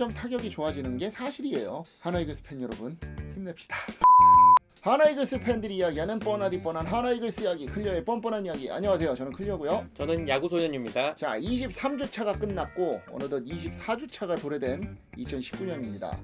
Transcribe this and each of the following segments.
점점 타격이 좋아지는 게 사실이에요. 하나이글스 팬 여러분, 힘냅시다. 하나이글스 팬들이 이야기하는 뻔하디 뻔한 하나이글스 이야기, 클리어의 뻔뻔한 이야기. 안녕하세요, 저는 클리어고요. 저는 야구소년입니다. 자, 23주차가 끝났고 어느덧 24주차가 도래된 2019년입니다.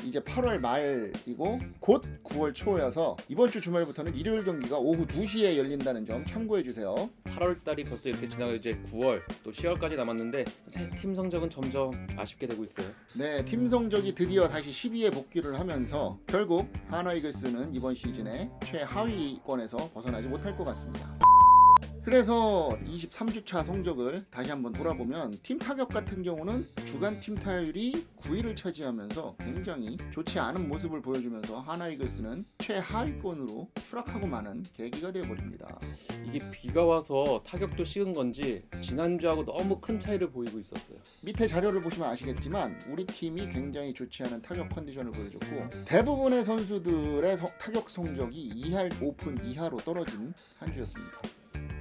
이제 8월 말이고 곧 9월 초여서 이번 주 주말부터는 일요일 경기가 오후 2시에 열린다는 점 참고해주세요. 8월달이 벌써 이렇게 지나고 이제 9월 또 10월까지 남았는데 제 팀 성적은 점점 아쉽게 되고 있어요. 네, 팀 성적이 드디어 다시 10위에 복귀를 하면서 결국 하나이글스는 이번 시즌에 최하위권에서 벗어나지 못할 것 같습니다. 그래서 23주차 성적을 다시 한번 돌아보면 팀 타격 같은 경우는 주간 팀 타율이 9위를 차지하면서 굉장히 좋지 않은 모습을 보여주면서 하나이글스는 최하위권으로 추락하고 마는 계기가 되어버립니다. 이게 비가 와서 타격도 식은 건지 지난주하고 너무 큰 차이를 보이고 있었어요. 밑에 자료를 보시면 아시겠지만 우리 팀이 굉장히 좋지 않은 타격 컨디션을 보여줬고 대부분의 선수들의 타격 성적이 2할 오픈 이하로 떨어진 한 주였습니다.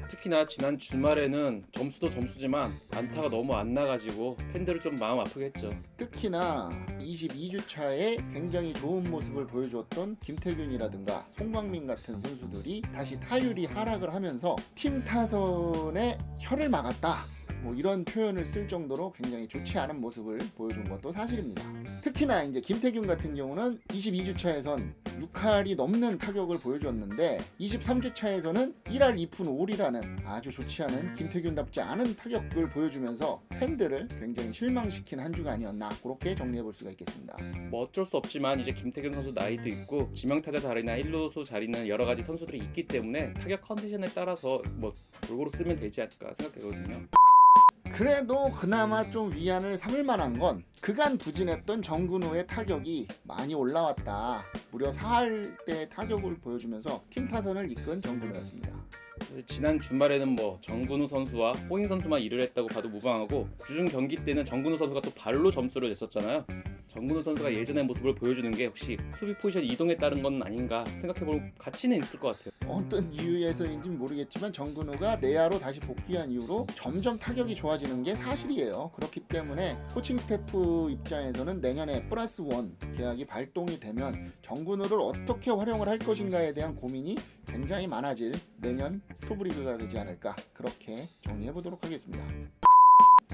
특히나 지난 주말에는 점수도 점수지만 안타가 너무 안 나가지고 팬들을 좀 마음 아프게 했죠. 특히나 22주차에 굉장히 좋은 모습을 보여주었던 김태균이라든가 송광민 같은 선수들이 다시 타율이 하락을 하면서 팀 타선의 혀를 막았다, 뭐 이런 표현을 쓸 정도로 굉장히 좋지 않은 모습을 보여준 것도 사실입니다. 특히나 이제 김태균 같은 경우는 22주차에선 6할이 넘는 타격을 보여줬는데 23주차에서는 1할 2푼 5리라는 아주 좋지 않은 김태균답지 않은 타격을 보여주면서 팬들을 굉장히 실망시킨 한 주가 아니었나, 그렇게 정리해볼 수가 있겠습니다. 뭐 어쩔 수 없지만 이제 김태균 선수 나이도 있고 지명타자 자리나 1루수 자리는 여러 가지 선수들이 있기 때문에 타격 컨디션에 따라서 뭐 골고루 쓰면 되지 않을까 생각되거든요. 그래도 그나마 좀 위안을 삼을 만한 건 그간 부진했던 정근우의 타격이 많이 올라왔다. 무려 4할대 타격을 보여주면서 팀 타선을 이끈 정근우였습니다. 지난 주말에는 뭐 정근우 선수와 호잉 선수만 일을 했다고 봐도 무방하고 주중 경기 때는 정근우 선수가 또 발로 점수를 냈었잖아요. 정근우 선수가 예전의 모습을 보여주는 게 혹시 수비 포지션 이동에 따른 건 아닌가 생각해볼 가치는 있을 것 같아요. 어떤 이유에서인지 모르겠지만 정근우가 내야로 다시 복귀한 이후로 점점 타격이 좋아지는 게 사실이에요. 그렇기 때문에 코칭 스태프 입장에서는 내년에 플러스 원 계약이 발동이 되면 정근우를 어떻게 활용을 할 것인가에 대한 고민이 굉장히 많아질 내년 스토브리그가 되지 않을까, 그렇게 정리해보도록 하겠습니다.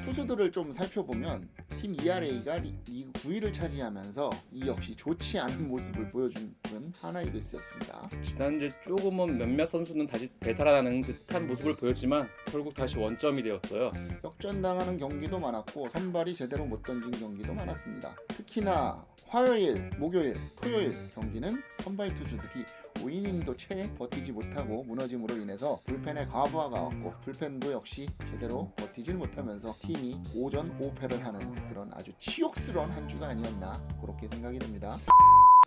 투수들을 좀 살펴보면 팀 ERA가 리그 9위를 차지하면서 이 역시 좋지 않은 모습을 보여준 하나이글스였습니다. 지난주에 조금은 몇몇 선수는 다시 되살아나는 듯한 모습을 보였지만 결국 다시 원점이 되었어요. 역전당하는 경기도 많았고 선발이 제대로 못 던진 경기도 많았습니다. 특히나 화요일, 목요일, 토요일 경기는 선발 투수들이 5이닝도 채 버티지 못하고 무너짐으로 인해서 불펜에 과부하가 왔고 불펜도 역시 제대로 버티질 못하면서 팀이 5전 5패를 하는 그런 아주 치욕스러운 한 주가 아니었나, 그렇게 생각이 됩니다.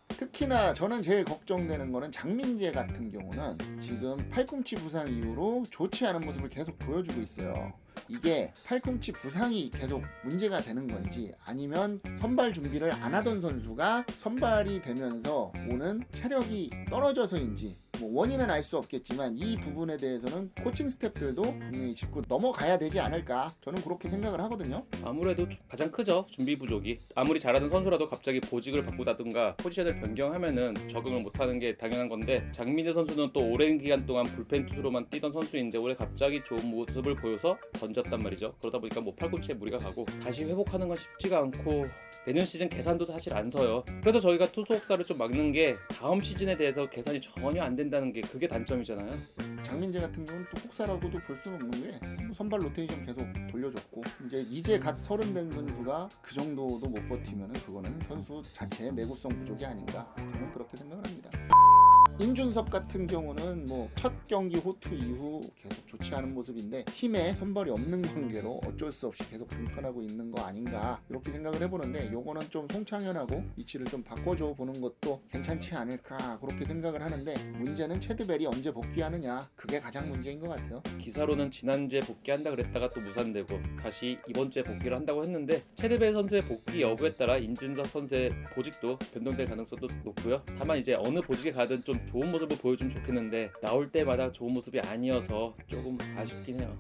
특히나 저는 제일 걱정되는 거는 장민재 같은 경우는 지금 팔꿈치 부상 이후로 좋지 않은 모습을 계속 보여주고 있어요. 이게 팔꿈치 부상이 계속 문제가 되는 건지 아니면 선발 준비를 안 하던 선수가 선발이 되면서 오는 체력이 떨어져서인지 뭐 원인은 알 수 없겠지만 이 부분에 대해서는 코칭 스태프들도 분명히 짚고 넘어가야 되지 않을까, 저는 그렇게 생각을 하거든요. 아무래도 가장 크죠, 준비 부족이. 아무리 잘하던 선수라도 갑자기 보직을 바꾸다든가 포지션을 변경하면은 적응을 못하는 게 당연한 건데 장민재 선수는 또 오랜 기간 동안 불펜 투수로만 뛰던 선수인데 올해 갑자기 좋은 모습을 보여서 던졌단 말이죠. 그러다 보니까 뭐 팔꿈치에 무리가 가고 다시 회복하는 건 쉽지가 않고 내년 시즌 계산도 사실 안 서요. 그래서 저희가 투수 혹사를 좀 막는 게 다음 시즌에 대해서 계산이 전혀 안 된다는 게 그게 단점이잖아요. 장민재 같은 경우는 또 혹사라고도 볼 수는 없는 게 선발 로테이션 계속 돌려줬고 이제 갓 30 된 선수가 그 정도도 못 버티면 그거는 선수 자체의 내구성 부족이 아닌가, 저는 그렇게 생각을 합니다. 임준섭 같은 경우는 뭐 첫 경기 호투 이후 계속 좋지 않은 모습인데 팀에 선발이 없는 관계로 어쩔 수 없이 계속 등판하고 있는 거 아닌가, 이렇게 생각을 해보는데 요거는 좀 송창현하고 위치를 좀 바꿔줘 보는 것도 괜찮지 않을까, 그렇게 생각을 하는데 문제는 체드벨이 언제 복귀하느냐, 그게 가장 문제인 것 같아요. 기사로는 지난주에 복귀한다 그랬다가 또 무산되고 다시 이번 주에 복귀를 한다고 했는데 체드벨 선수의 복귀 여부에 따라 임준섭 선수의 보직도 변동될 가능성도 높고요. 다만 이제 어느 보직에 가든 좀 좋은 모습을 보여주면 좋겠는데 나올 때마다 좋은 모습이 아니어서 조금 아쉽긴 해요.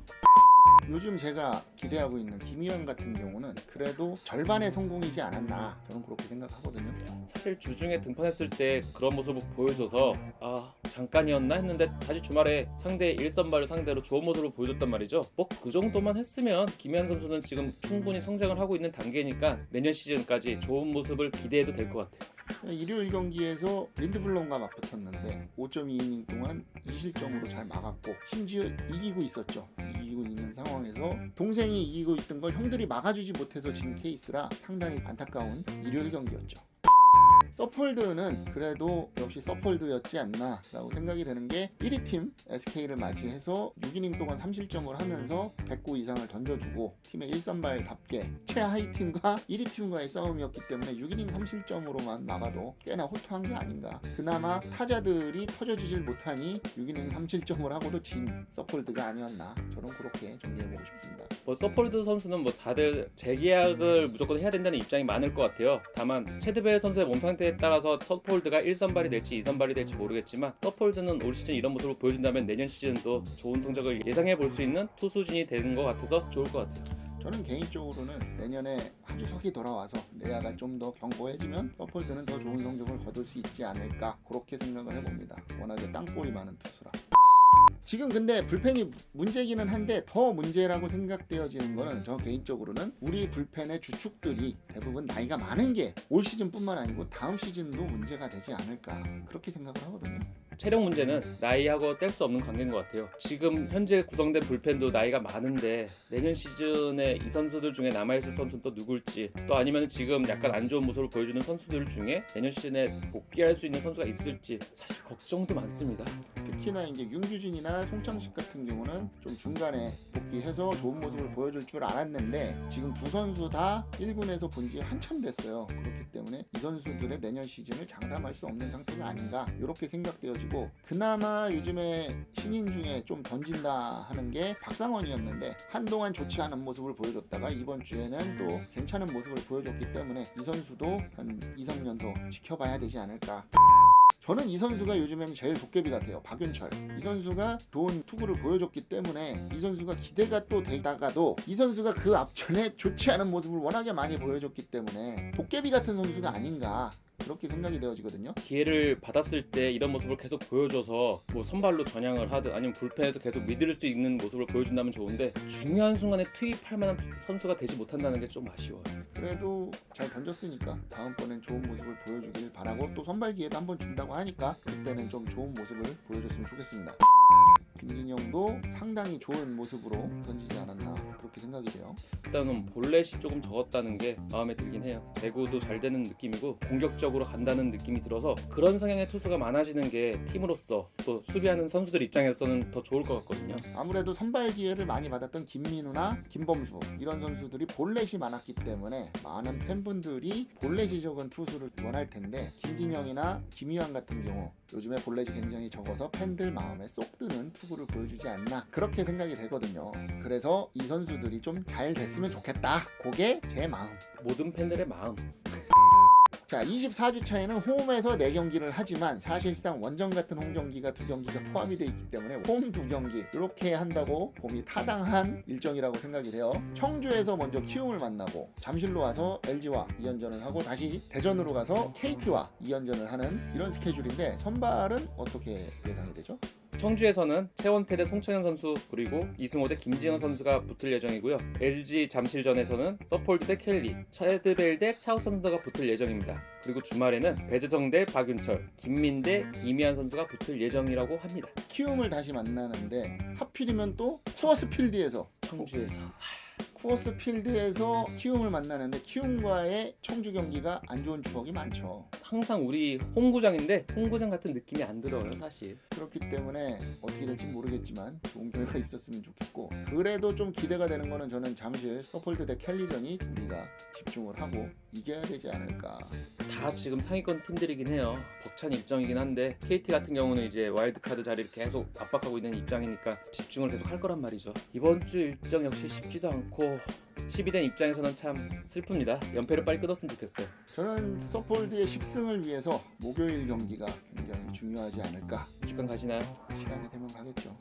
요즘 제가 기대하고 있는 김희연 같은 경우는 그래도 절반의 성공이지 않았나, 저는 그렇게 생각하거든요. 사실 주중에 등판했을 때 그런 모습을 보여줘서 아 잠깐이었나 했는데 다시 주말에 상대 1선발을 상대로 좋은 모습을 보여줬단 말이죠. 뭐 그 정도만 했으면 김희연 선수는 지금 충분히 성장을 하고 있는 단계니까 내년 시즌까지 좋은 모습을 기대해도 될 것 같아요. 일요일 경기에서 린드블럼과 맞붙었는데 5.2이닝 동안 2실점으로 잘 막았고 심지어 이기고 있었죠. 이기고 있는 상황에서 동생이 이기고 있던 걸 형들이 막아주지 못해서 진 케이스라 상당히 안타까운 일요일 경기였죠. 서폴드는 그래도 역시 서폴드였지 않나 라고 생각이 되는 게 1위 팀 SK를 맞이해서 6이닝 동안 3실점을 하면서 109 이상을 던져주고 팀의 1선발답게 최하위 팀과 1위 팀과의 싸움이었기 때문에 6이닝 3실점으로만 막아도 꽤나 호투한 게 아닌가. 그나마 타자들이 터져주질 못하니 6이닝 3실점을 하고도 진 서폴드가 아니었나, 저는 그렇게 정리해보고 싶습니다. 뭐 서폴드 선수는 뭐 다들 재계약을 무조건 해야 된다는 입장이 많을 것 같아요. 다만 체드벨 선수의 몸 상태에 따라서 서폴드가 1선발이 될지 2선발이 될지 모르겠지만 서폴드는 올 시즌 이런 모습을 보여준다면 내년 시즌도 좋은 성적을 예상해 볼 수 있는 투수진이 되는 것 같아서 좋을 것 같아요. 저는 개인적으로는 내년에 하주석이 돌아와서 내야가 좀 더 견고해지면 서폴드는 더 좋은 성적을 거둘 수 있지 않을까, 그렇게 생각을 해봅니다. 워낙에 땅볼이 많은 투수라. 지금 근데 불펜이 문제기는 한데 더 문제라고 생각되어지는 거는 저 개인적으로는 우리 불펜의 주축들이 대부분 나이가 많은 게 올 시즌뿐만 아니고 다음 시즌도 문제가 되지 않을까, 그렇게 생각을 하거든요. 체력 문제는 나이하고 뗄 수 없는 관계인 것 같아요. 지금 현재 구성된 불펜도 나이가 많은데 내년 시즌에 이 선수들 중에 남아있을 선수는 또 누굴지, 또 아니면 지금 약간 안 좋은 모습을 보여주는 선수들 중에 내년 시즌에 복귀할 수 있는 선수가 있을지 사실 걱정도 많습니다. 특히나 이제 윤규진이나 송창식 같은 경우는 좀 중간에 복귀해서 좋은 모습을 보여줄 줄 알았는데 지금 두 선수 다 1군에서 본 지 한참 됐어요. 그렇기 때문에 이 선수들의 내년 시즌을 장담할 수 없는 상태가 아닌가, 이렇게 생각되어지고, 그나마 요즘에 신인 중에 좀 던진다 하는 게 박상원이었는데 한동안 좋지 않은 모습을 보여줬다가 이번 주에는 또 괜찮은 모습을 보여줬기 때문에 이 선수도 한 2, 3년 더 지켜봐야 되지 않을까. 저는 이 선수가 요즘에는 제일 도깨비 같아요. 박윤철. 이 선수가 좋은 투구를 보여줬기 때문에 이 선수가 기대가 또 되다가도 이 선수가 그 앞전에 좋지 않은 모습을 워낙에 많이 보여줬기 때문에 도깨비 같은 선수가 아닌가, 그렇게 생각이 되어지거든요. 기회를 받았을 때 이런 모습을 계속 보여줘서 뭐 선발로 전향을 하든 아니면 불펜에서 계속 믿을 수 있는 모습을 보여준다면 좋은데 중요한 순간에 투입할 만한 선수가 되지 못한다는 게 좀 아쉬워요. 그래도 잘 던졌으니까 다음번엔 좋은 모습을 보여주길 바라고, 또 선발 기회도 한번 준다고 하니까 그때는 좀 좋은 모습을 보여줬으면 좋겠습니다. 김진영도 상당히 좋은 모습으로 던지지 않았나, 그렇게 생각이 돼요. 일단은 볼넷이 조금 적었다는 게 마음에 들긴 해요. 제구도 잘 되는 느낌이고 공격적으로 간다는 느낌이 들어서 그런 성향의 투수가 많아지는 게 팀으로서 또 수비하는 선수들 입장에서는 더 좋을 것 같거든요. 아무래도 선발 기회를 많이 받았던 김민우나 김범수 이런 선수들이 볼넷이 많았기 때문에 많은 팬분들이 볼넷이 적은 투수를 원할 텐데 김진영이나 김희환 같은 경우 요즘에 볼넷이 굉장히 적어서 팬들 마음에 쏙 드는 투구를 보여주지 않나, 그렇게 생각이 되거든요. 그래서 이 선수들이 좀 잘 됐으면 좋겠다, 그게 제 마음. 모든 팬들의 마음. 자, 24주 차에는 홈에서 4경기를 하지만 사실상 원정 같은 홈 경기가 2경기가 포함이 되어 있기 때문에 홈 2경기 이렇게 한다고 봄이 타당한 일정이라고 생각이 돼요. 청주에서 먼저 키움을 만나고 잠실로 와서 LG와 2연전을 하고 다시 대전으로 가서 KT와 2연전을 하는 이런 스케줄인데 선발은 어떻게 예상이 되죠? 청주에서는 최원태 대 송창현 선수 그리고 이승호 대 김지현 선수가 붙을 예정이고요. LG 잠실전에서는 서폴드 대 켈리, 체드벨 대 차우찬 선수가 붙을 예정입니다. 그리고 주말에는 배재성 대 박윤철, 김민 대 이미한 선수가 붙을 예정이라고 합니다. 키움을 다시 만나는데 하필이면 또 쿠어스 필드에서 청주에서 쿠어스 필드에서 키움을 만나는데 키움과의 청주 경기가 안 좋은 추억이 많죠. 항상 우리 홈구장인데 홈구장 같은 느낌이 안 들어요 사실. 그렇기 때문에 어떻게 될지 모르겠지만 좋은 결과 있었으면 좋겠고, 그래도 좀 기대가 되는 거는 저는 잠실 서폴드 대 켈리전이 우리가 집중을 하고 이겨야 되지 않을까. 다 지금 상위권 팀들이긴 해요. 벅찬 입장이긴 한데 KT 같은 경우는 이제 와일드카드 자리를 계속 압박하고 있는 입장이니까 집중을 계속 할 거란 말이죠. 이번 주 일정 역시 쉽지도 않고 12된 입장에서는 참 슬픕니다. 연패를 빨리 끊었으면 좋겠어요. 저는 서폴드의 10승을 위해서 목요일 경기가 굉장히 중요하지 않을까. 직관 가시나요? 시간이 되면 가겠죠.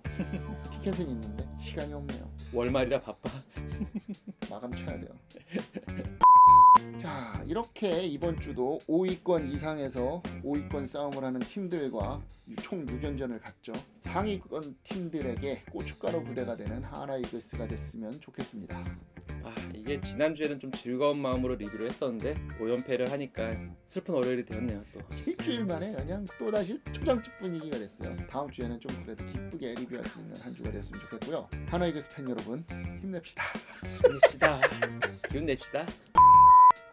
티켓은 있는데 시간이 없네요. 월말이라 바빠. 마감 쳐야 돼요. 자, 이렇게 이번 주도 5위권 이상에서 5위권 싸움을 하는 팀들과 총 6연전을 갔죠. 상위권 팀들에게 고춧가루 부대가 되는 하나이글스가 됐으면 좋겠습니다. 이게 지난주에는 좀 즐거운 마음으로 리뷰를 했었는데 5연패를 하니까 슬픈 월요일이 되었네요. 또 일주일 만에 그냥 또다시 초장집 분위기가 됐어요. 다음 주에는 좀 그래도 기쁘게 리뷰할 수 있는 한 주가 됐으면 좋겠고요. 하나이글스 팬 여러분, 힘냅시다. 힘냅시다. 기운 냅시다.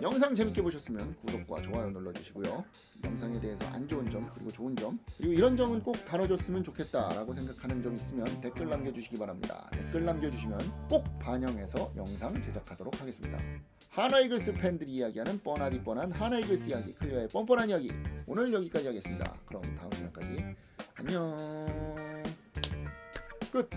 영상 재밌게 보셨으면 구독과 좋아요 눌러주시고요. 영상에 대해서 안 좋은 점 그리고 좋은 점 그리고 이런 점은 꼭 다뤄줬으면 좋겠다라고 생각하는 점 있으면 댓글 남겨주시기 바랍니다. 댓글 남겨주시면 꼭 반영해서 영상 제작하도록 하겠습니다. 하나이글스 팬들이 이야기하는 뻔하디 뻔한 하나이글스 이야기, 클리어의 뻔뻔한 이야기, 오늘 여기까지 하겠습니다. 그럼 다음 시간까지 안녕. 끝.